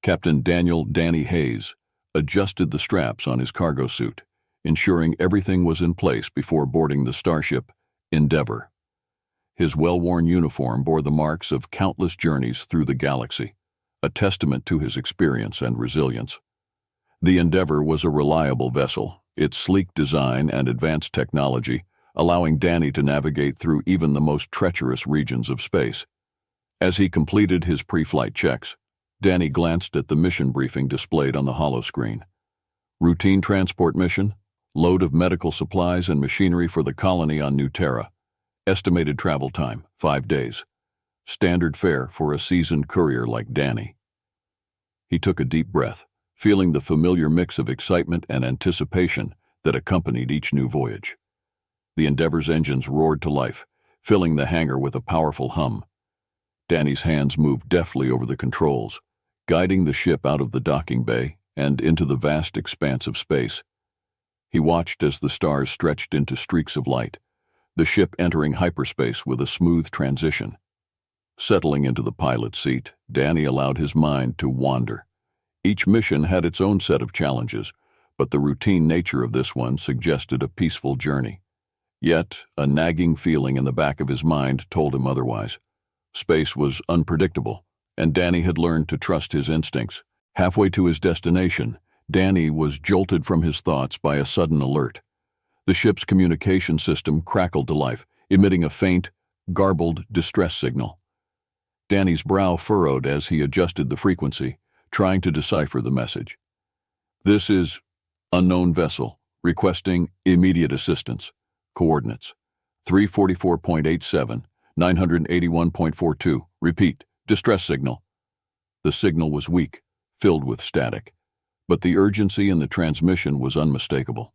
Captain Daniel "Danny" Hayes adjusted the straps on his cargo suit, ensuring everything was in place before boarding the starship Endeavour. His well-worn uniform bore the marks of countless journeys through the galaxy, a testament to his experience and resilience. The Endeavour was a reliable vessel, its sleek design and advanced technology allowing Danny to navigate through even the most treacherous regions of space. As he completed his pre-flight checks, Danny glanced at the mission briefing displayed on the holoscreen. Routine transport mission, load of medical supplies and machinery for the colony on New Terra. Estimated travel time, 5 days. Standard fare for a seasoned courier like Danny. He took a deep breath, feeling the familiar mix of excitement and anticipation that accompanied each new voyage. The Endeavour's engines roared to life, filling the hangar with a powerful hum. Danny's hands moved deftly over the controls, guiding the ship out of the docking bay and into the vast expanse of space. He watched as the stars stretched into streaks of light, the ship entering hyperspace with a smooth transition. Settling into the pilot's seat, Danny allowed his mind to wander. Each mission had its own set of challenges, but the routine nature of this one suggested a peaceful journey. Yet, a nagging feeling in the back of his mind told him otherwise. Space was unpredictable, and Danny had learned to trust his instincts. Halfway to his destination, Danny was jolted from his thoughts by a sudden alert. The ship's communication system crackled to life, emitting a faint, garbled distress signal. Danny's brow furrowed as he adjusted the frequency, trying to decipher the message. "This is unknown vessel, requesting immediate assistance. Coordinates: 344.87, 981.42. Repeat, distress signal." The signal was weak, filled with static, but the urgency in the transmission was unmistakable.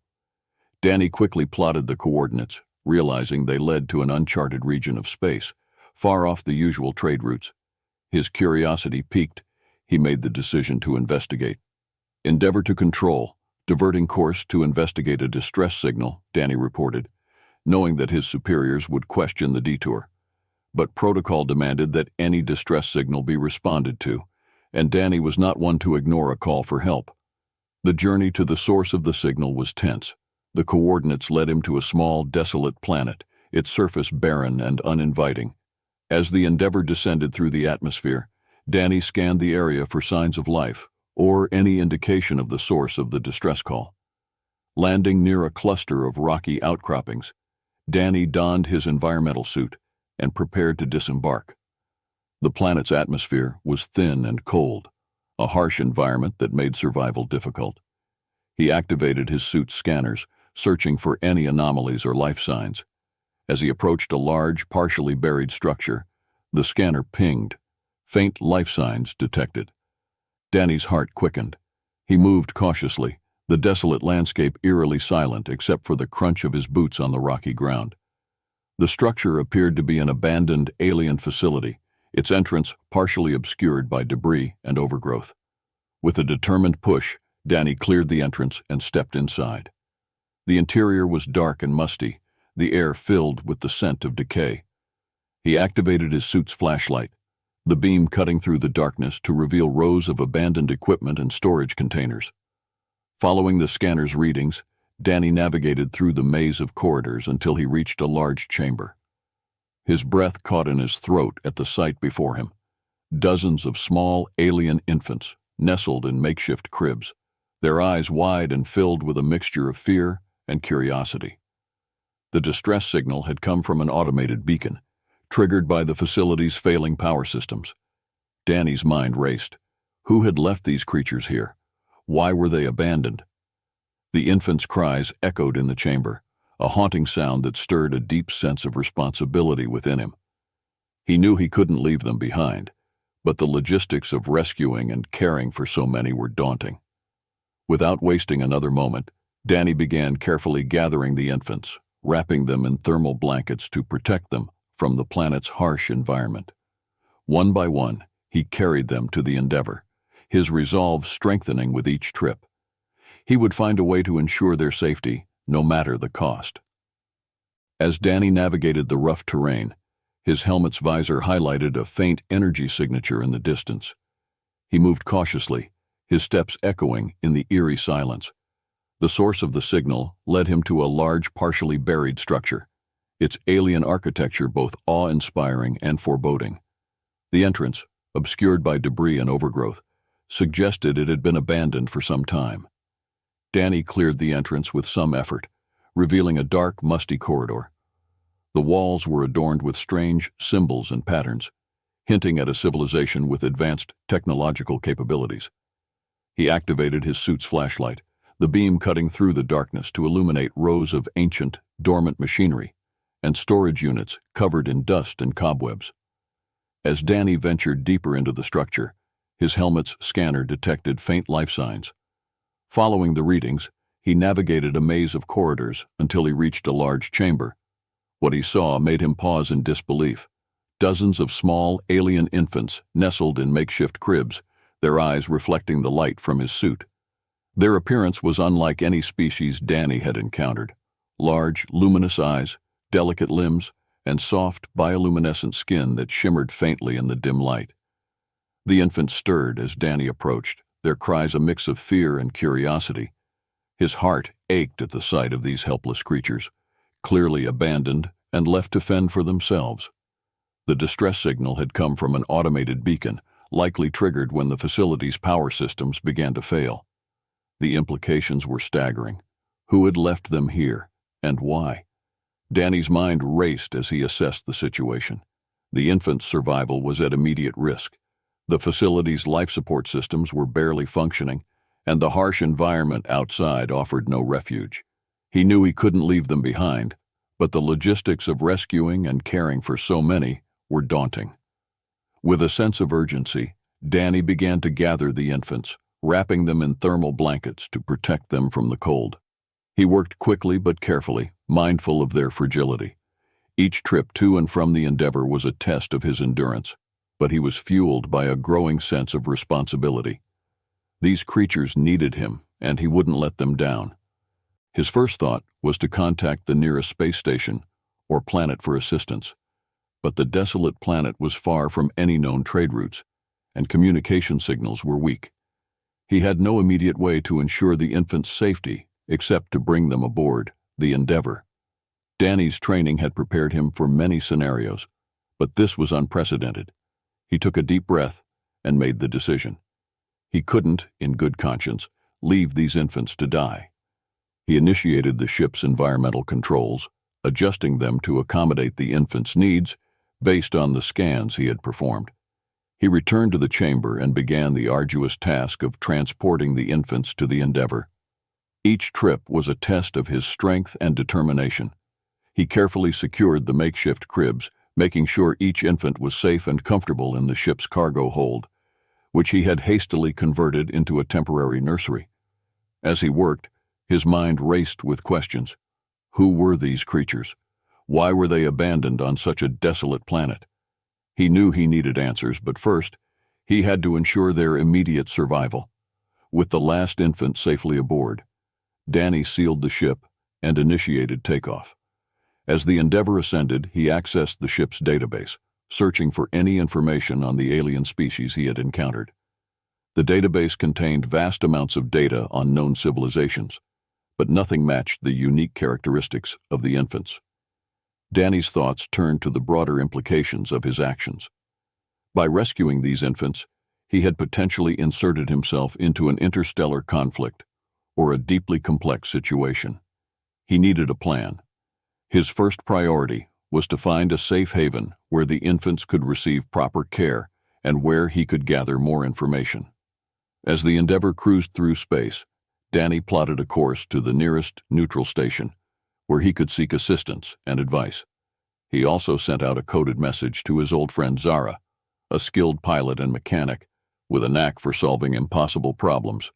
Danny quickly plotted the coordinates, realizing they led to an uncharted region of space, far off the usual trade routes. His curiosity piqued. He made the decision to investigate. "Endeavour to control, diverting course to investigate a distress signal," Danny reported, knowing that his superiors would question the detour. But protocol demanded that any distress signal be responded to, and Danny was not one to ignore a call for help. The journey to the source of the signal was tense. The coordinates led him to a small, desolate planet, its surface barren and uninviting. As the Endeavour descended through the atmosphere, Danny scanned the area for signs of life or any indication of the source of the distress call. Landing near a cluster of rocky outcroppings, Danny donned his environmental suit and prepared to disembark. The planet's atmosphere was thin and cold, a harsh environment that made survival difficult. He activated his suit's scanners, searching for any anomalies or life signs. As he approached a large, partially buried structure, the scanner pinged. Faint life signs detected. Danny's heart quickened. He moved cautiously, the desolate landscape eerily silent except for the crunch of his boots on the rocky ground. The structure appeared to be an abandoned alien facility, its entrance partially obscured by debris and overgrowth. With a determined push, Danny cleared the entrance and stepped inside. The interior was dark and musty, the air filled with the scent of decay. He activated his suit's flashlight, the beam cutting through the darkness to reveal rows of abandoned equipment and storage containers. Following the scanner's readings, Danny navigated through the maze of corridors until he reached a large chamber. His breath caught in his throat at the sight before him. Dozens of small alien infants, nestled in makeshift cribs, their eyes wide and filled with a mixture of fear and curiosity. The distress signal had come from an automated beacon, triggered by the facility's failing power systems. Danny's mind raced. Who had left these creatures here? Why were they abandoned? The infants' cries echoed in the chamber, a haunting sound that stirred a deep sense of responsibility within him. He knew he couldn't leave them behind, but the logistics of rescuing and caring for so many were daunting. Without wasting another moment, Danny began carefully gathering the infants, wrapping them in thermal blankets to protect them from the planet's harsh environment. One by one, he carried them to the Endeavour, his resolve strengthening with each trip. He would find a way to ensure their safety, no matter the cost. As Danny navigated the rough terrain, his helmet's visor highlighted a faint energy signature in the distance. He moved cautiously, his steps echoing in the eerie silence. The source of the signal led him to a large, partially buried structure, its alien architecture both awe-inspiring and foreboding. The entrance, obscured by debris and overgrowth, suggested it had been abandoned for some time. Danny cleared the entrance with some effort, revealing a dark, musty corridor. The walls were adorned with strange symbols and patterns, hinting at a civilization with advanced technological capabilities. He activated his suit's flashlight, the beam cutting through the darkness to illuminate rows of ancient, dormant machinery and storage units covered in dust and cobwebs. As Danny ventured deeper into the structure, his helmet's scanner detected faint life signs. Following the readings, he navigated a maze of corridors until he reached a large chamber. What he saw made him pause in disbelief. Dozens of small, alien infants nestled in makeshift cribs, their eyes reflecting the light from his suit. Their appearance was unlike any species Danny had encountered. Large, luminous eyes, delicate limbs, and soft, bioluminescent skin that shimmered faintly in the dim light. The infants stirred as Danny approached, their cries a mix of fear and curiosity. His heart ached at the sight of these helpless creatures, clearly abandoned and left to fend for themselves. The distress signal had come from an automated beacon, likely triggered when the facility's power systems began to fail. The implications were staggering. Who had left them here, and why? Danny's mind raced as he assessed the situation. The infant's survival was at immediate risk. The facility's life support systems were barely functioning, and the harsh environment outside offered no refuge. He knew he couldn't leave them behind, but the logistics of rescuing and caring for so many were daunting. With a sense of urgency, Danny began to gather the infants, wrapping them in thermal blankets to protect them from the cold. He worked quickly but carefully, mindful of their fragility. Each trip to and from the Endeavor was a test of his endurance, but he was fueled by a growing sense of responsibility. These creatures needed him, and he wouldn't let them down. His first thought was to contact the nearest space station or planet for assistance. But the desolate planet was far from any known trade routes, and communication signals were weak. He had no immediate way to ensure the infants' safety except to bring them aboard the Endeavor. Danny's training had prepared him for many scenarios, but this was unprecedented. He took a deep breath and made the decision. He couldn't, in good conscience, leave these infants to die. He initiated the ship's environmental controls, adjusting them to accommodate the infants' needs based on the scans he had performed. He returned to the chamber and began the arduous task of transporting the infants to the Endeavor. Each trip was a test of his strength and determination. He carefully secured the makeshift cribs, making sure each infant was safe and comfortable in the ship's cargo hold, which he had hastily converted into a temporary nursery. As he worked, his mind raced with questions. Who were these creatures? Why were they abandoned on such a desolate planet? He knew he needed answers, but first, he had to ensure their immediate survival. With the last infant safely aboard, Danny sealed the ship and initiated takeoff. As the Endeavor ascended, he accessed the ship's database, searching for any information on the alien species he had encountered. The database contained vast amounts of data on known civilizations, but nothing matched the unique characteristics of the infants. Danny's thoughts turned to the broader implications of his actions. By rescuing these infants, he had potentially inserted himself into an interstellar conflict or a deeply complex situation. He needed a plan. His first priority was to find a safe haven where the infants could receive proper care and where he could gather more information. As the Endeavor cruised through space, Danny plotted a course to the nearest neutral station, where he could seek assistance and advice. He also sent out a coded message to his old friend Zara, a skilled pilot and mechanic with a knack for solving impossible problems.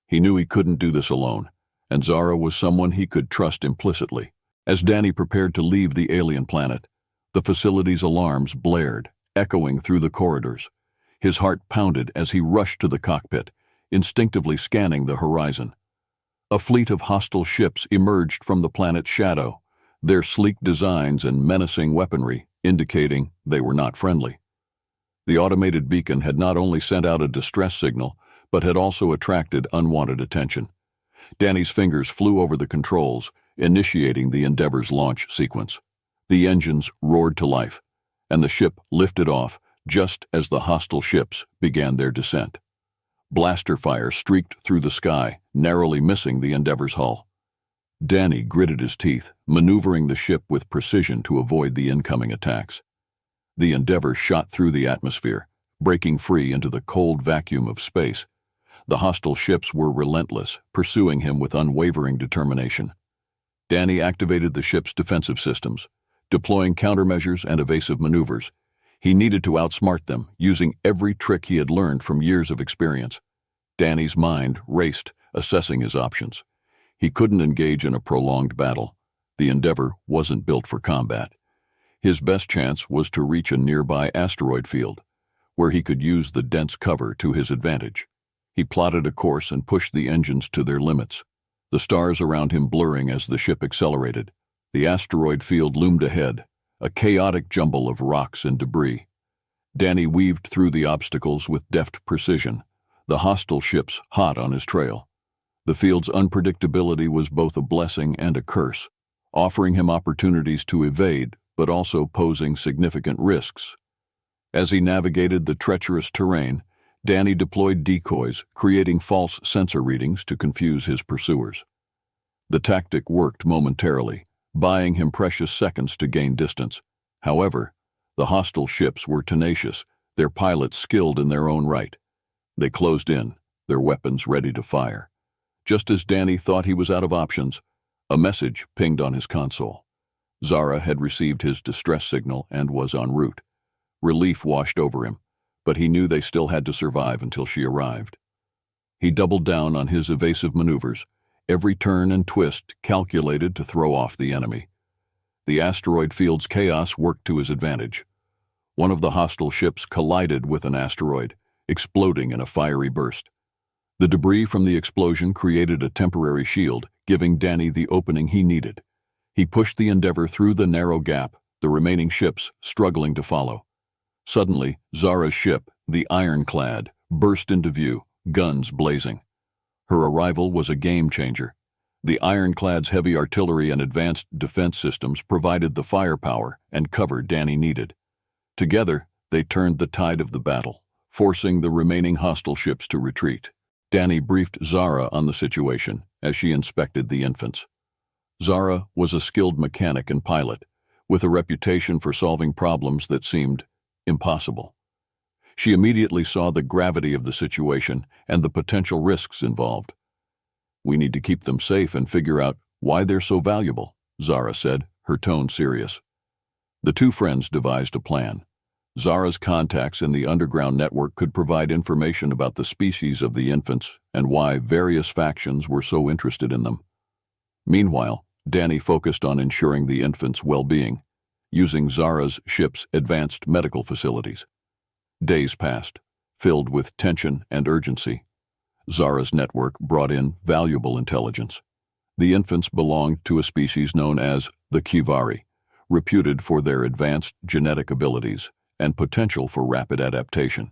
He knew he couldn't do this alone, and Zara was someone he could trust implicitly. As Danny prepared to leave the alien planet, the facility's alarms blared, echoing through the corridors. His heart pounded as he rushed to the cockpit, instinctively scanning the horizon. A fleet of hostile ships emerged from the planet's shadow, their sleek designs and menacing weaponry indicating they were not friendly. The automated beacon had not only sent out a distress signal, but had also attracted unwanted attention. Danny's fingers flew over the controls, initiating the Endeavor's launch sequence. The engines roared to life, and the ship lifted off just as the hostile ships began their descent. Blaster fire streaked through the sky, narrowly missing the Endeavor's hull. Danny gritted his teeth, maneuvering the ship with precision to avoid the incoming attacks. The Endeavor shot through the atmosphere, breaking free into the cold vacuum of space. The hostile ships were relentless, pursuing him with unwavering determination. Danny activated the ship's defensive systems, deploying countermeasures and evasive maneuvers. He needed to outsmart them, using every trick he had learned from years of experience. Danny's mind raced, assessing his options. He couldn't engage in a prolonged battle. The Endeavor wasn't built for combat. His best chance was to reach a nearby asteroid field, where he could use the dense cover to his advantage. He plotted a course and pushed the engines to their limits, the stars around him blurring as the ship accelerated. The asteroid field loomed ahead, a chaotic jumble of rocks and debris. Danny weaved through the obstacles with deft precision, the hostile ships hot on his trail. The field's unpredictability was both a blessing and a curse, offering him opportunities to evade, but also posing significant risks. As he navigated the treacherous terrain, Danny deployed decoys, creating false sensor readings to confuse his pursuers. The tactic worked momentarily, buying him precious seconds to gain distance. However, the hostile ships were tenacious, their pilots skilled in their own right. They closed in, their weapons ready to fire. Just as Danny thought he was out of options, a message pinged on his console. Zara had received his distress signal and was en route. Relief washed over him, but he knew they still had to survive until she arrived. He doubled down on his evasive maneuvers, every turn and twist calculated to throw off the enemy. The asteroid field's chaos worked to his advantage. One of the hostile ships collided with an asteroid, exploding in a fiery burst. The debris from the explosion created a temporary shield, giving Danny the opening he needed. He pushed the Endeavor through the narrow gap, the remaining ships struggling to follow. Suddenly, Zara's ship, the Ironclad, burst into view, guns blazing. Her arrival was a game-changer. The Ironclad's heavy artillery and advanced defense systems provided the firepower and cover Danny needed. Together, they turned the tide of the battle, forcing the remaining hostile ships to retreat. Danny briefed Zara on the situation as she inspected the infants. Zara was a skilled mechanic and pilot, with a reputation for solving problems that seemed impossible. She immediately saw the gravity of the situation and the potential risks involved. "We need to keep them safe and figure out why they're so valuable," Zara said, her tone serious. The two friends devised a plan. Zara's contacts in the underground network could provide information about the species of the infants and why various factions were so interested in them. Meanwhile, Danny focused on ensuring the infants' well-being, using Zara's ship's advanced medical facilities. Days passed, filled with tension and urgency. Zara's network brought in valuable intelligence. The infants belonged to a species known as the Kivari, reputed for their advanced genetic abilities and potential for rapid adaptation.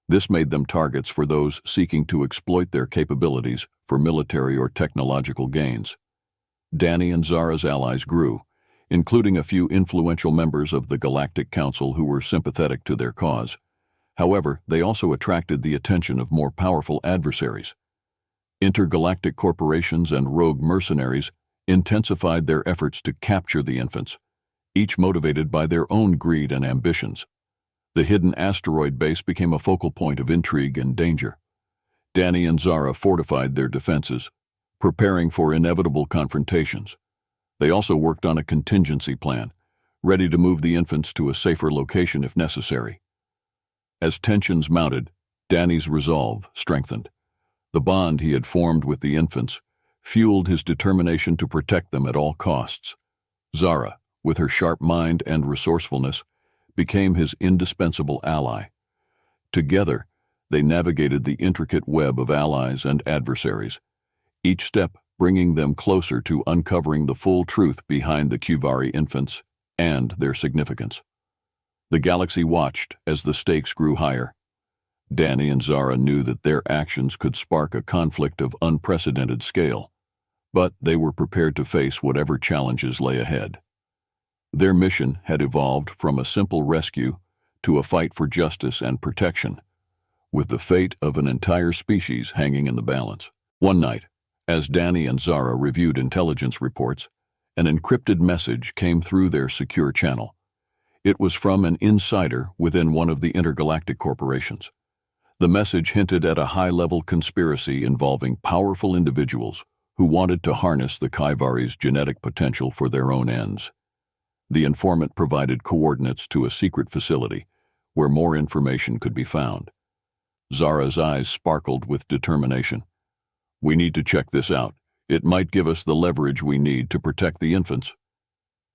This made them targets for those seeking to exploit their capabilities for military or technological gains. Danny and Zara's allies grew, including a few influential members of the Galactic Council who were sympathetic to their cause. However, they also attracted the attention of more powerful adversaries. Intergalactic corporations and rogue mercenaries intensified their efforts to capture the infants, each motivated by their own greed and ambitions. The hidden asteroid base became a focal point of intrigue and danger. Danny and Zara fortified their defenses, preparing for inevitable confrontations. They also worked on a contingency plan, ready to move the infants to a safer location if necessary. As tensions mounted, Danny's resolve strengthened. The bond he had formed with the infants fueled his determination to protect them at all costs. Zara, with her sharp mind and resourcefulness, became his indispensable ally. Together, they navigated the intricate web of allies and adversaries, each step bringing them closer to uncovering the full truth behind the Kivari infants and their significance. The galaxy watched as the stakes grew higher. Danny and Zara knew that their actions could spark a conflict of unprecedented scale, but they were prepared to face whatever challenges lay ahead. Their mission had evolved from a simple rescue to a fight for justice and protection, with the fate of an entire species hanging in the balance. One night, as Danny and Zara reviewed intelligence reports, an encrypted message came through their secure channel. It was from an insider within one of the intergalactic corporations. The message hinted at a high-level conspiracy involving powerful individuals who wanted to harness the Kivari's genetic potential for their own ends. The informant provided coordinates to a secret facility where more information could be found. Zara's eyes sparkled with determination. "We need to check this out. It might give us the leverage we need to protect the infants."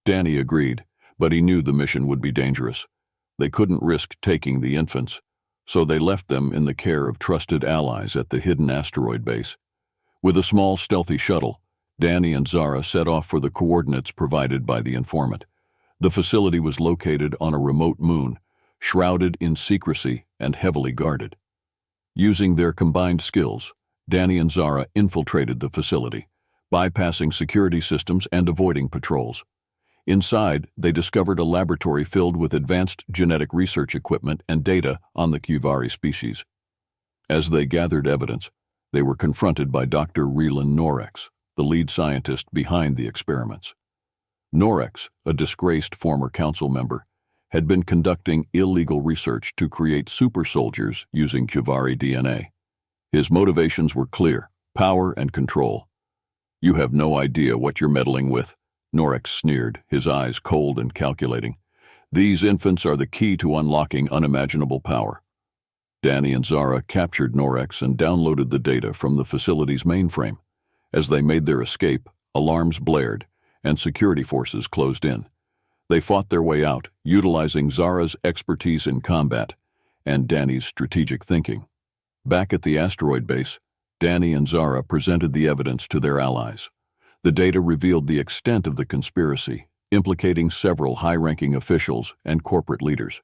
Danny agreed, but he knew the mission would be dangerous. They couldn't risk taking the infants, so they left them in the care of trusted allies at the hidden asteroid base. With a small, stealthy shuttle, Danny and Zara set off for the coordinates provided by the informant. The facility was located on a remote moon, shrouded in secrecy and heavily guarded. Using their combined skills, Danny and Zara infiltrated the facility, bypassing security systems and avoiding patrols. Inside, they discovered a laboratory filled with advanced genetic research equipment and data on the Kivari species. As they gathered evidence, they were confronted by Dr. Relan Norex, the lead scientist behind the experiments. Norex, a disgraced former council member, had been conducting illegal research to create super soldiers using Kivari DNA. His motivations were clear: power and control. "You have no idea what you're meddling with," Norex sneered, his eyes cold and calculating. "These infants are the key to unlocking unimaginable power." Danny and Zara captured Norex and downloaded the data from the facility's mainframe. As they made their escape, alarms blared, and security forces closed in. They fought their way out, utilizing Zara's expertise in combat and Danny's strategic thinking. Back at the asteroid base, Danny and Zara presented the evidence to their allies. The data revealed the extent of the conspiracy, implicating several high-ranking officials and corporate leaders.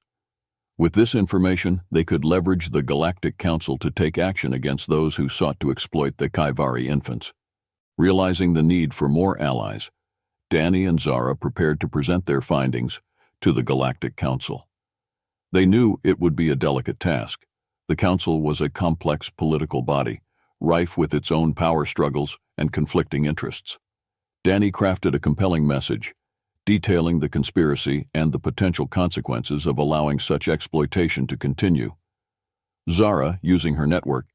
With this information, they could leverage the Galactic Council to take action against those who sought to exploit the Kivari infants. Realizing the need for more allies, Danny and Zara prepared to present their findings to the Galactic Council. They knew it would be a delicate task. The Council was a complex political body, rife with its own power struggles and conflicting interests. Danny crafted a compelling message, detailing the conspiracy and the potential consequences of allowing such exploitation to continue. Zara, using her network,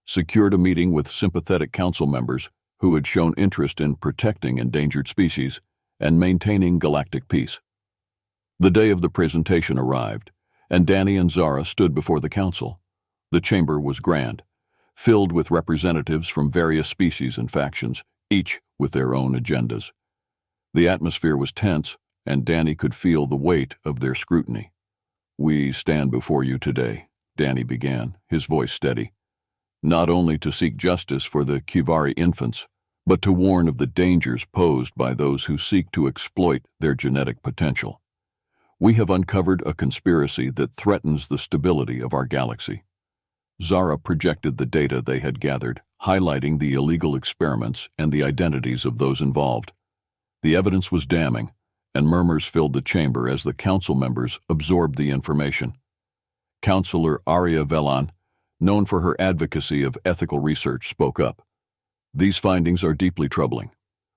secured a meeting with sympathetic council members who had shown interest in protecting endangered species and maintaining galactic peace. The day of the presentation arrived, and Danny and Zara stood before the council. The chamber was grand, filled with representatives from various species and factions, each with their own agendas. The atmosphere was tense, and Danny could feel the weight of their scrutiny. "We stand before you today," Danny began, his voice steady, "not only to seek justice for the Kivari infants, but to warn of the dangers posed by those who seek to exploit their genetic potential. We have uncovered a conspiracy that threatens the stability of our galaxy." Zara projected the data they had gathered, highlighting the illegal experiments and the identities of those involved. The evidence was damning, and murmurs filled the chamber as the council members absorbed the information. Councillor Arya Velan, known for her advocacy of ethical research, spoke up. "These findings are deeply troubling.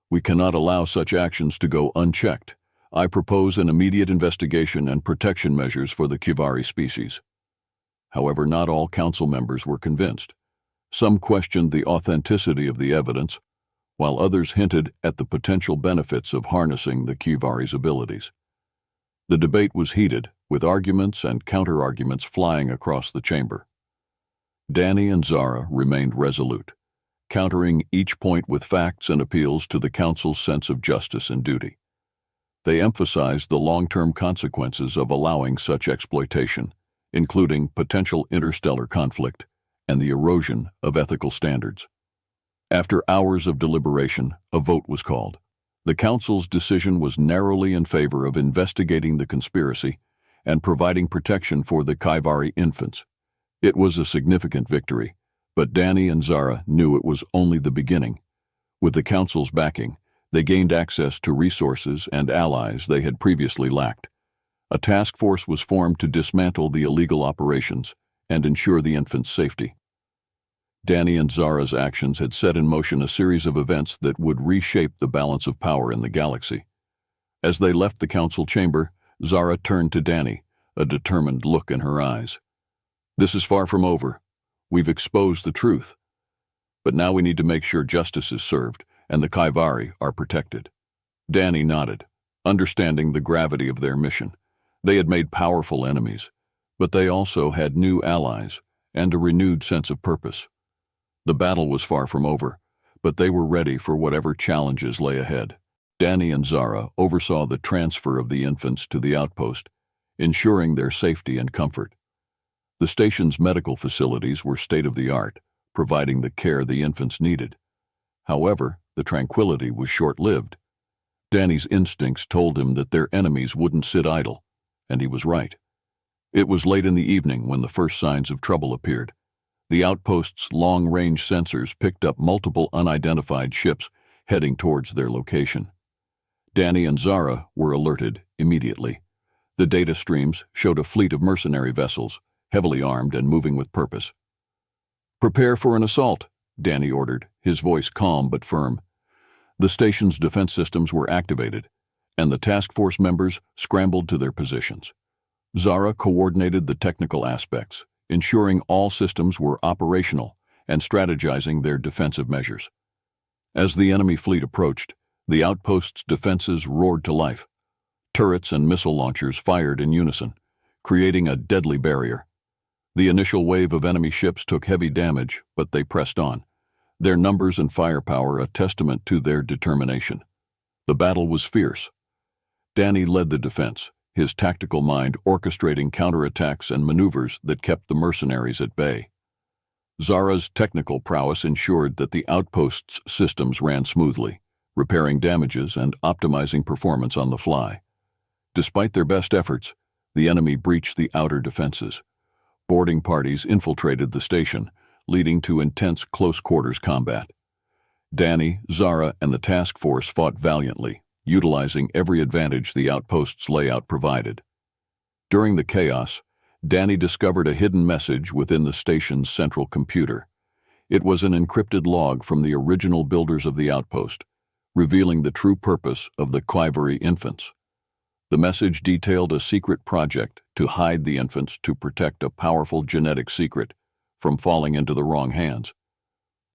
We cannot allow such actions to go unchecked. I propose an immediate investigation and protection measures for the Kivari species." However, not all council members were convinced. Some questioned the authenticity of the evidence, while others hinted at the potential benefits of harnessing the Kivari's abilities. The debate was heated, with arguments and counter-arguments flying across the chamber. Danny and Zara remained resolute, countering each point with facts and appeals to the council's sense of justice and duty. They emphasized the long-term consequences of allowing such exploitation, including potential interstellar conflict and the erosion of ethical standards. After hours of deliberation, a vote was called. The council's decision was narrowly in favor of investigating the conspiracy and providing protection for the Kaivari infants. It was a significant victory, but Danny and Zara knew it was only the beginning. With the Council's backing, they gained access to resources and allies they had previously lacked. A task force was formed to dismantle the illegal operations and ensure the infants' safety. Danny and Zara's actions had set in motion a series of events that would reshape the balance of power in the galaxy. As they left the council chamber, Zara turned to Danny, a determined look in her eyes. "This is far from over. We've exposed the truth. But now we need to make sure justice is served and the Kaivari are protected." Danny nodded, understanding the gravity of their mission. They had made powerful enemies, but they also had new allies and a renewed sense of purpose. The battle was far from over, but they were ready for whatever challenges lay ahead. Danny and Zara oversaw the transfer of the infants to the outpost, ensuring their safety and comfort. The station's medical facilities were state-of-the-art, providing the care the infants needed. However, the tranquility was short-lived. Danny's instincts told him that their enemies wouldn't sit idle, and he was right. It was late in the evening when the first signs of trouble appeared. The outpost's long-range sensors picked up multiple unidentified ships heading towards their location. Danny and Zara were alerted immediately. The data streams showed a fleet of mercenary vessels, heavily armed and moving with purpose. "Prepare for an assault," Danny ordered, his voice calm but firm. The station's defense systems were activated, and the task force members scrambled to their positions. Zara coordinated the technical aspects, ensuring all systems were operational and strategizing their defensive measures. As the enemy fleet approached, the outpost's defenses roared to life. Turrets and missile launchers fired in unison, creating a deadly barrier. The initial wave of enemy ships took heavy damage, but they pressed on, their numbers and firepower a testament to their determination. The battle was fierce. Danny led the defense, his tactical mind orchestrating counterattacks and maneuvers that kept the mercenaries at bay. Zara's technical prowess ensured that the outpost's systems ran smoothly, repairing damages and optimizing performance on the fly. Despite their best efforts, the enemy breached the outer defenses. Boarding parties infiltrated the station, leading to intense close-quarters combat. Danny, Zara, and the task force fought valiantly, utilizing every advantage the outpost's layout provided. During the chaos, Danny discovered a hidden message within the station's central computer. It was an encrypted log from the original builders of the outpost, revealing the true purpose of the Kaivari infants. The message detailed a secret project to hide the infants to protect a powerful genetic secret from falling into the wrong hands.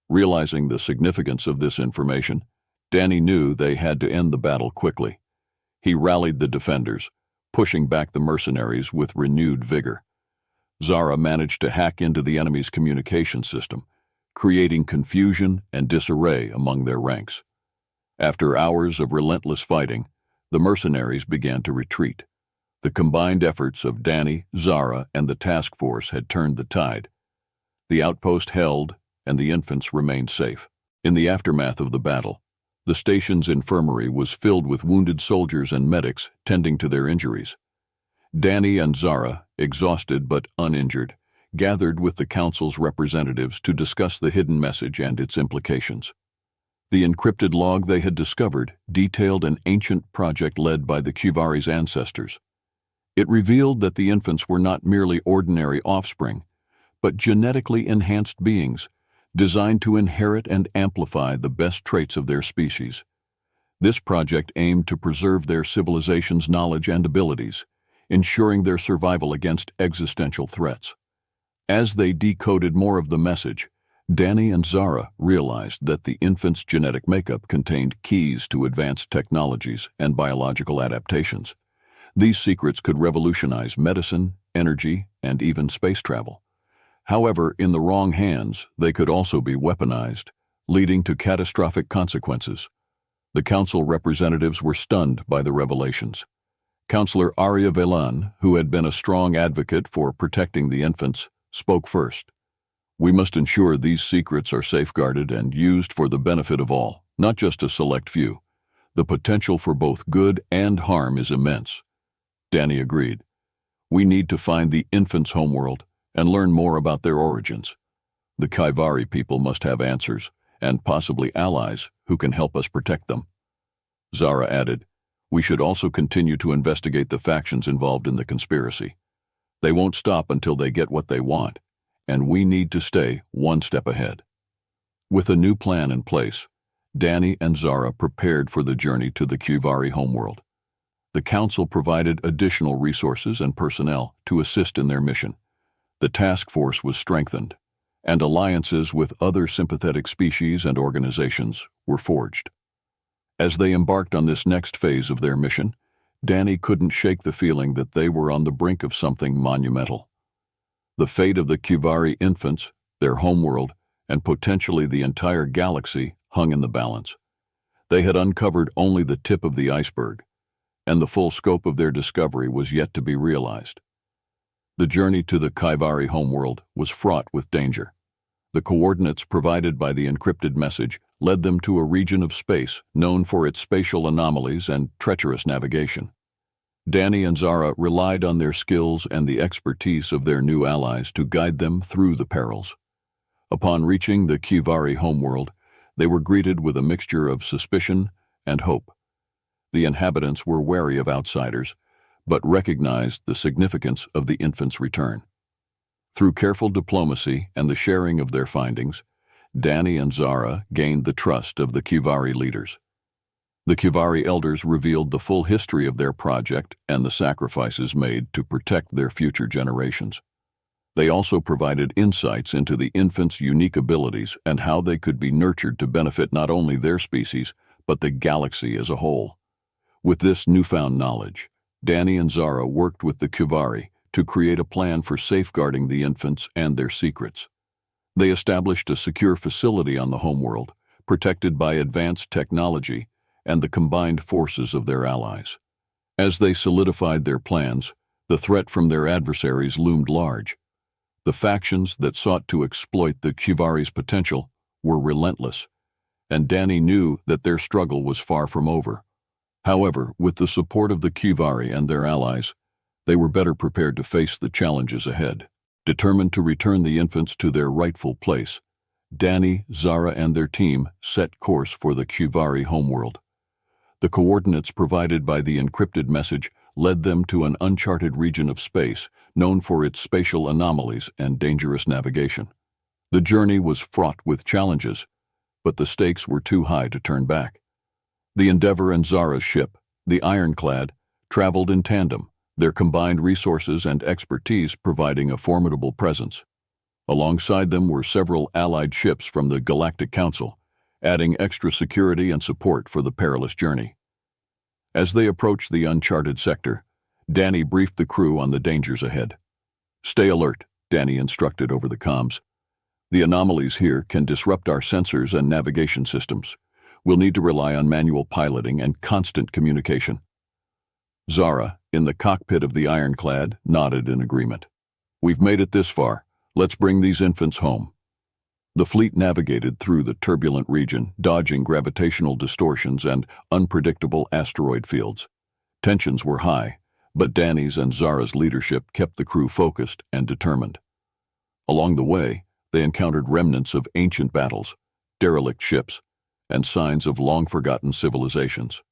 Realizing the significance of this information, Danny knew they had to end the battle quickly. He rallied the defenders, pushing back the mercenaries with renewed vigor. Zara managed to hack into the enemy's communication system, creating confusion and disarray among their ranks. After hours of relentless fighting, the mercenaries began to retreat. The combined efforts of Danny, Zara, and the task force had turned the tide. The outpost held, and the infants remained safe. In the aftermath of the battle, the station's infirmary was filled with wounded soldiers and medics tending to their injuries. Danny and Zara, exhausted but uninjured, gathered with the council's representatives to discuss the hidden message and its implications. The encrypted log they had discovered detailed an ancient project led by the Kuvari's ancestors. It revealed that the infants were not merely ordinary offspring, but genetically enhanced beings, designed to inherit and amplify the best traits of their species. This project aimed to preserve their civilization's knowledge and abilities, ensuring their survival against existential threats. As they decoded more of the message, Danny and Zara realized that the infant's genetic makeup contained keys to advanced technologies and biological adaptations. These secrets could revolutionize medicine, energy, and even space travel. However, in the wrong hands, they could also be weaponized, leading to catastrophic consequences. The council representatives were stunned by the revelations. Counselor Arya Velan, who had been a strong advocate for protecting the infants, spoke first. "We must ensure these secrets are safeguarded and used for the benefit of all, not just a select few. The potential for both good and harm is immense." Danny agreed. We need to find the infants' homeworld and learn more about their origins. The Kaivari people must have answers, and possibly allies who can help us protect them. Zara added, we should also continue to investigate the factions involved in the conspiracy. They won't stop until they get what they want, and we need to stay one step ahead. With a new plan in place, Danny and Zara prepared for the journey to the Kaivari homeworld. The Council provided additional resources and personnel to assist in their mission. The task force was strengthened, and alliances with other sympathetic species and organizations were forged. As they embarked on this next phase of their mission, Danny couldn't shake the feeling that they were on the brink of something monumental. The fate of the Kaivari infants, their homeworld, and potentially the entire galaxy hung in the balance. They had uncovered only the tip of the iceberg, and the full scope of their discovery was yet to be realized. The journey to the Kaivari homeworld was fraught with danger. The coordinates provided by the encrypted message led them to a region of space known for its spatial anomalies and treacherous navigation. Danny and Zara relied on their skills and the expertise of their new allies to guide them through the perils. Upon reaching the Kaivari homeworld, they were greeted with a mixture of suspicion and hope. The inhabitants were wary of outsiders, but recognized the significance of the infants' return. Through careful diplomacy and the sharing of their findings, Danny and Zara gained the trust of the Kaivari leaders. The Kaivari elders revealed the full history of their project and the sacrifices made to protect their future generations. They also provided insights into the infants' unique abilities and how they could be nurtured to benefit not only their species, but the galaxy as a whole. With this newfound knowledge, Danny and Zara worked with the Kaivari to create a plan for safeguarding the infants and their secrets. They established a secure facility on the homeworld, protected by advanced technology and the combined forces of their allies. As they solidified their plans, the threat from their adversaries loomed large. The factions that sought to exploit the Kaivari's potential were relentless, and Danny knew that their struggle was far from over. However, with the support of the Kaivari and their allies, they were better prepared to face the challenges ahead. Determined to return the infants to their rightful place, Danny, Zara, and their team set course for the Kaivari homeworld. The coordinates provided by the encrypted message led them to an uncharted region of space known for its spatial anomalies and dangerous navigation. The journey was fraught with challenges, but the stakes were too high to turn back. The Endeavor and Zara's ship, the Ironclad, traveled in tandem, their combined resources and expertise providing a formidable presence. Alongside them were several allied ships from the Galactic Council, adding extra security and support for the perilous journey. As they approached the uncharted sector, Danny briefed the crew on the dangers ahead. "Stay alert," Danny instructed over the comms. "The anomalies here can disrupt our sensors and navigation systems. We'll need to rely on manual piloting and constant communication." Zara, in the cockpit of the Ironclad, nodded in agreement. "We've made it this far. Let's bring these infants home." The fleet navigated through the turbulent region, dodging gravitational distortions and unpredictable asteroid fields. Tensions were high, but Danny's and Zara's leadership kept the crew focused and determined. Along the way, they encountered remnants of ancient battles, derelict ships, and signs of long-forgotten civilizations.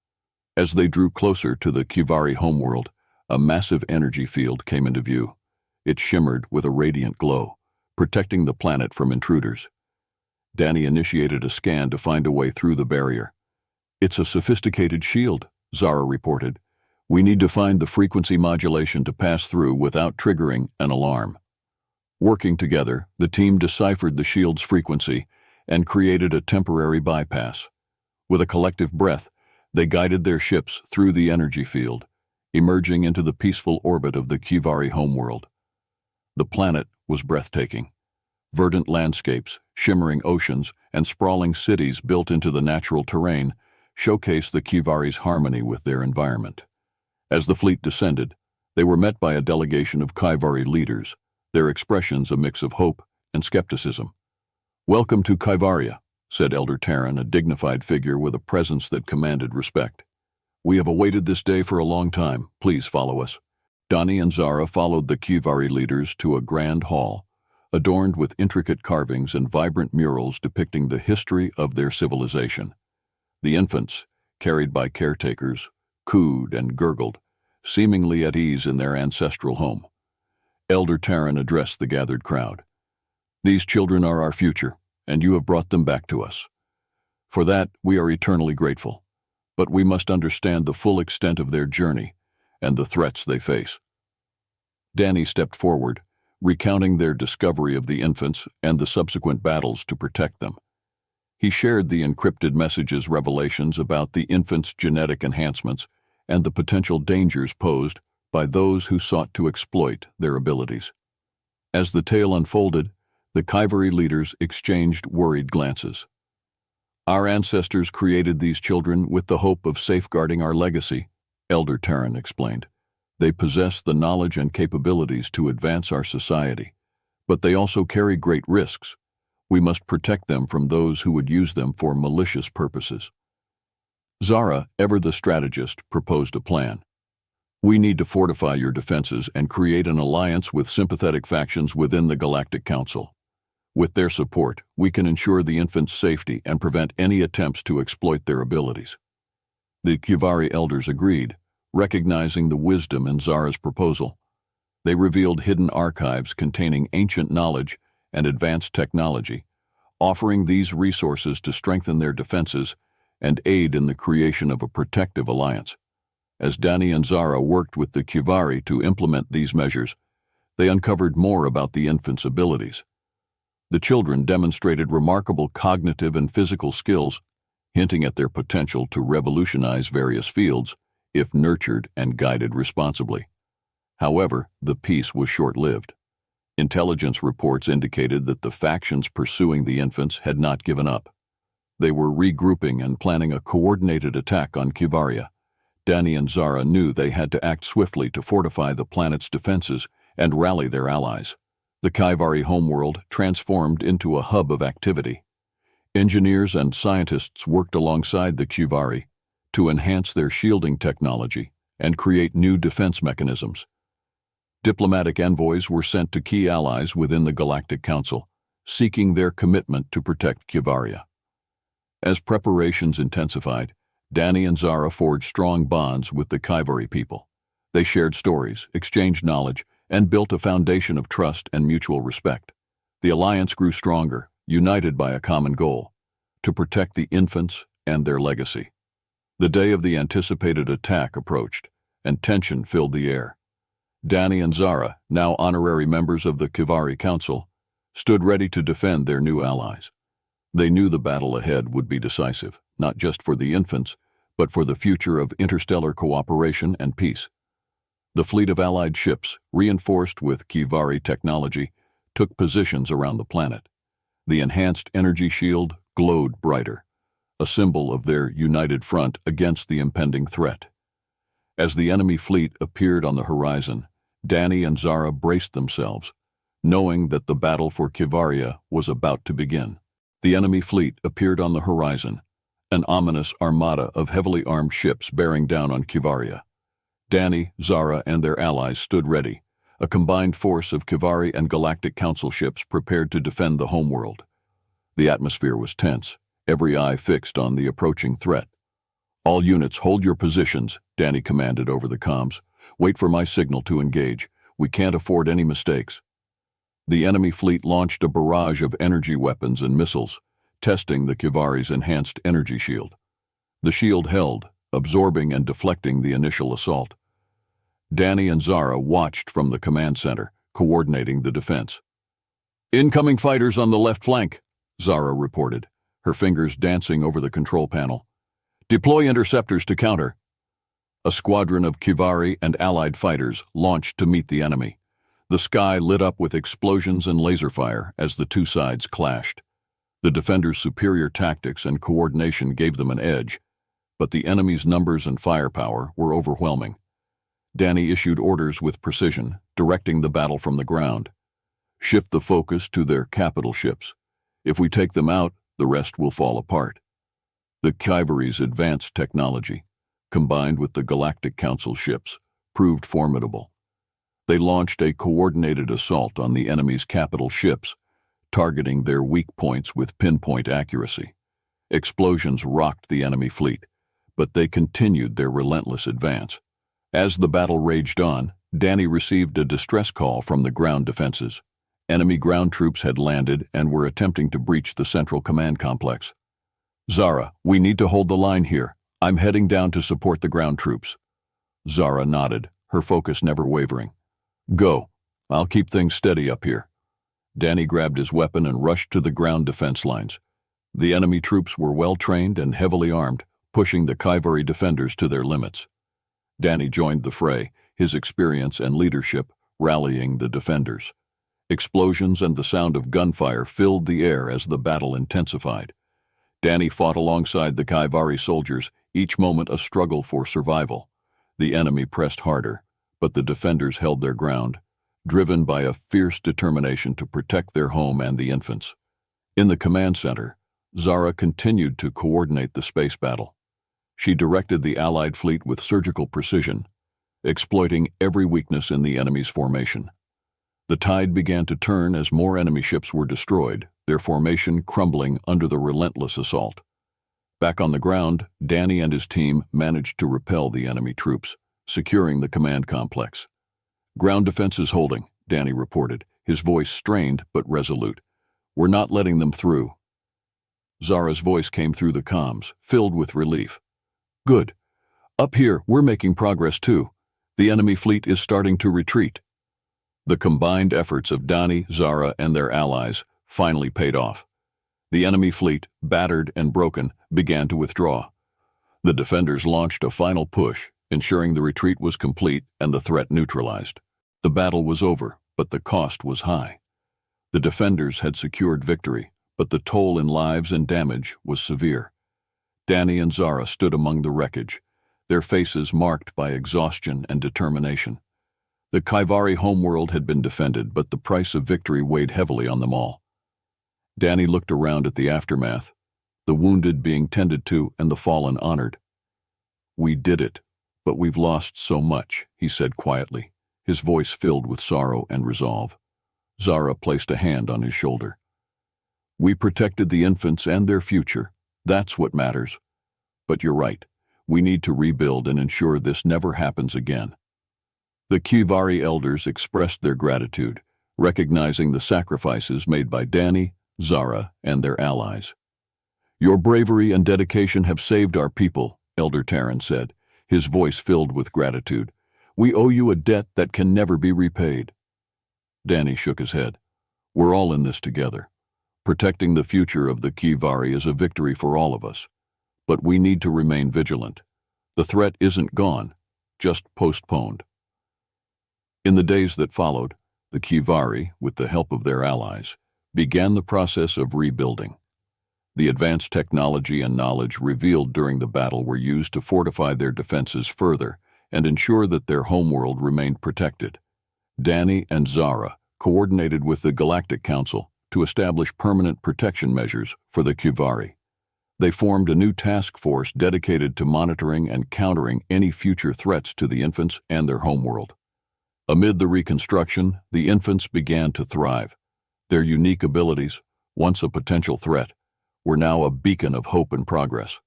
As they drew closer to the Kaivari homeworld, a massive energy field came into view. It shimmered with a radiant glow, protecting the planet from intruders. Danny initiated a scan to find a way through the barrier. "It's a sophisticated shield," Zara reported. "We need to find the frequency modulation to pass through without triggering an alarm." Working together, the team deciphered the shield's frequency and created a temporary bypass. With a collective breath, they guided their ships through the energy field, emerging into the peaceful orbit of the Kaivari homeworld. The planet was breathtaking. Verdant landscapes, shimmering oceans, and sprawling cities built into the natural terrain showcased the Kaivari's harmony with their environment. As the fleet descended, they were met by a delegation of Kaivari leaders, their expressions a mix of hope and skepticism. "Welcome to Kaivaria," said Elder Terran, a dignified figure with a presence that commanded respect. "We have awaited this day for a long time. Please follow us." Donnie and Zara followed the Kivari leaders to a grand hall, adorned with intricate carvings and vibrant murals depicting the history of their civilization. The infants, carried by caretakers, cooed and gurgled, seemingly at ease in their ancestral home. Elder Taryn addressed the gathered crowd. "These children are our future, and you have brought them back to us. For that, we are eternally grateful. But we must understand the full extent of their journey and the threats they face." Danny stepped forward, recounting their discovery of the infants and the subsequent battles to protect them. He shared the encrypted messages revelations about the infants' genetic enhancements and the potential dangers posed by those who sought to exploit their abilities. As the tale unfolded, the Kivari leaders exchanged worried glances. "Our ancestors created these children with the hope of safeguarding our legacy," Elder Taryn explained. "They possess the knowledge and capabilities to advance our society, but they also carry great risks. We must protect them from those who would use them for malicious purposes." Zara, ever the strategist, proposed a plan. "We need to fortify your defenses and create an alliance with sympathetic factions within the Galactic Council. With their support, we can ensure the infants' safety and prevent any attempts to exploit their abilities." The Kivari elders agreed, recognizing the wisdom in Zara's proposal. They revealed hidden archives containing ancient knowledge and advanced technology, offering these resources to strengthen their defenses and aid in the creation of a protective alliance. As Danny and Zara worked with the Kivari to implement these measures, they uncovered more about the infants' abilities. The children demonstrated remarkable cognitive and physical skills, hinting at their potential to revolutionize various fields if nurtured and guided responsibly. However, the peace was short-lived. Intelligence reports indicated that the factions pursuing the infants had not given up. They were regrouping and planning a coordinated attack on Kivaria. Danny and Zara knew they had to act swiftly to fortify the planet's defenses and rally their allies. The Kivari homeworld transformed into a hub of activity. Engineers and scientists worked alongside the Kivari to enhance their shielding technology and create new defense mechanisms. Diplomatic envoys were sent to key allies within the Galactic Council, seeking their commitment to protect Kivaria. As preparations intensified, Danny and Zara forged strong bonds with the Kivari people. They shared stories, exchanged knowledge, and built a foundation of trust and mutual respect. The alliance grew stronger, united by a common goal: to protect the infants and their legacy. The day of the anticipated attack approached, and tension filled the air. Danny and Zara, now honorary members of the Kivari Council, stood ready to defend their new allies. They knew the battle ahead would be decisive, not just for the infants, but for the future of interstellar cooperation and peace. The fleet of allied ships, reinforced with Kivari technology, took positions around the planet. The enhanced energy shield glowed brighter, a symbol of their united front against the impending threat. As the enemy fleet appeared on the horizon, Danny and Zara braced themselves, knowing that the battle for Kivaria was about to begin. The enemy fleet appeared on the horizon, an ominous armada of heavily armed ships bearing down on Kivaria. Danny, Zara, and their allies stood ready, a combined force of Kivari and Galactic Council ships prepared to defend the homeworld. The atmosphere was tense, every eye fixed on the approaching threat. "All units, hold your positions," Danny commanded over the comms. "Wait for my signal to engage. We can't afford any mistakes." The enemy fleet launched a barrage of energy weapons and missiles, testing the Kivari's enhanced energy shield. The shield held, absorbing and deflecting the initial assault. Danny and Zara watched from the command center, coordinating the defense. "Incoming fighters on the left flank," Zara reported, her fingers dancing over the control panel. "Deploy interceptors to counter." A squadron of Kivari and allied fighters launched to meet the enemy. The sky lit up with explosions and laser fire as the two sides clashed. The defenders' superior tactics and coordination gave them an edge, but the enemy's numbers and firepower were overwhelming. Danny issued orders with precision, directing the battle from the ground. "Shift the focus to their capital ships. If we take them out, the rest will fall apart." The Kivari's advanced technology, combined with the Galactic Council ships, proved formidable. They launched a coordinated assault on the enemy's capital ships, targeting their weak points with pinpoint accuracy. Explosions rocked the enemy fleet, but they continued their relentless advance. As the battle raged on, Danny received a distress call from the ground defenses. Enemy ground troops had landed and were attempting to breach the central command complex. "Zara, we need to hold the line here. I'm heading down to support the ground troops." Zara nodded, her focus never wavering. "Go. I'll keep things steady up here." Danny grabbed his weapon and rushed to the ground defense lines. The enemy troops were well-trained and heavily armed, pushing the Kaivari defenders to their limits. Danny joined the fray, his experience and leadership rallying the defenders. Explosions and the sound of gunfire filled the air as the battle intensified. Danny fought alongside the Kaivari soldiers, each moment a struggle for survival. The enemy pressed harder, but the defenders held their ground, driven by a fierce determination to protect their home and the infants. In the command center, Zara continued to coordinate the space battle. She directed the Allied fleet with surgical precision, exploiting every weakness in the enemy's formation. The tide began to turn as more enemy ships were destroyed, their formation crumbling under the relentless assault. Back on the ground, Danny and his team managed to repel the enemy troops, securing the command complex. "Ground defenses holding," Danny reported, his voice strained but resolute. "We're not letting them through." Zara's voice came through the comms, filled with relief. "Good. Up here, we're making progress too. The enemy fleet is starting to retreat." The combined efforts of Danny, Zara, and their allies finally paid off. The enemy fleet, battered and broken, began to withdraw. The defenders launched a final push, ensuring the retreat was complete and the threat neutralized. The battle was over, but the cost was high. The defenders had secured victory, but the toll in lives and damage was severe. Danny and Zara stood among the wreckage, their faces marked by exhaustion and determination. The Kaivari homeworld had been defended, but the price of victory weighed heavily on them all. Danny looked around at the aftermath, the wounded being tended to and the fallen honored. "We did it, but we've lost so much," he said quietly, his voice filled with sorrow and resolve. Zara placed a hand on his shoulder. "We protected the infants and their future. That's what matters. But you're right. We need to rebuild and ensure this never happens again." The Kaivari elders expressed their gratitude, recognizing the sacrifices made by Danny, Zara, and their allies. "Your bravery and dedication have saved our people," Elder Taryn said, his voice filled with gratitude. "We owe you a debt that can never be repaid." Danny shook his head. "We're all in this together. Protecting the future of the Kaivari is a victory for all of us. But we need to remain vigilant. The threat isn't gone, just postponed." In the days that followed, the Kaivari, with the help of their allies, began the process of rebuilding. The advanced technology and knowledge revealed during the battle were used to fortify their defenses further and ensure that their homeworld remained protected. Danny and Zara coordinated with the Galactic Council to establish permanent protection measures for the Kaivari. They formed a new task force dedicated to monitoring and countering any future threats to the infants and their homeworld. Amid the reconstruction, the infants began to thrive. Their unique abilities, once a potential threat, were now a beacon of hope and progress.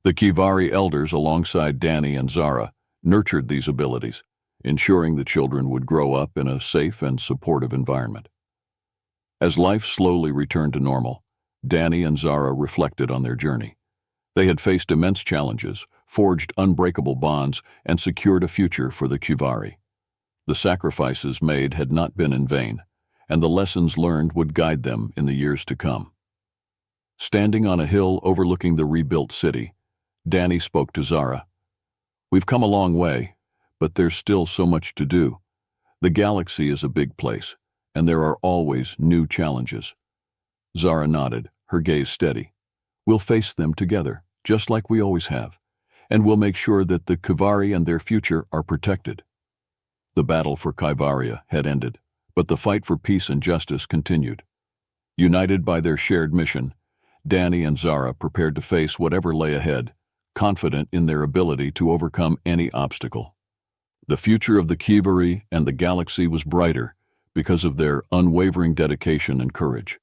The Kaivari elders, alongside Danny and Zara, nurtured these abilities, ensuring the children would grow up in a safe and supportive environment. As life slowly returned to normal, Danny and Zara reflected on their journey. They had faced immense challenges, forged unbreakable bonds, and secured a future for the Kaivari. The sacrifices made had not been in vain, and the lessons learned would guide them in the years to come. Standing on a hill overlooking the rebuilt city, Danny spoke to Zara. "We've come a long way, but there's still so much to do. The galaxy is a big place, and there are always new challenges." Zara nodded, her gaze steady. "We'll face them together, just like we always have, and we'll make sure that the Kaivari and their future are protected." The battle for Kaivaria had ended, but the fight for peace and justice continued. United by their shared mission, Danny and Zara prepared to face whatever lay ahead, confident in their ability to overcome any obstacle. The future of the Kivari and the galaxy was brighter because of their unwavering dedication and courage.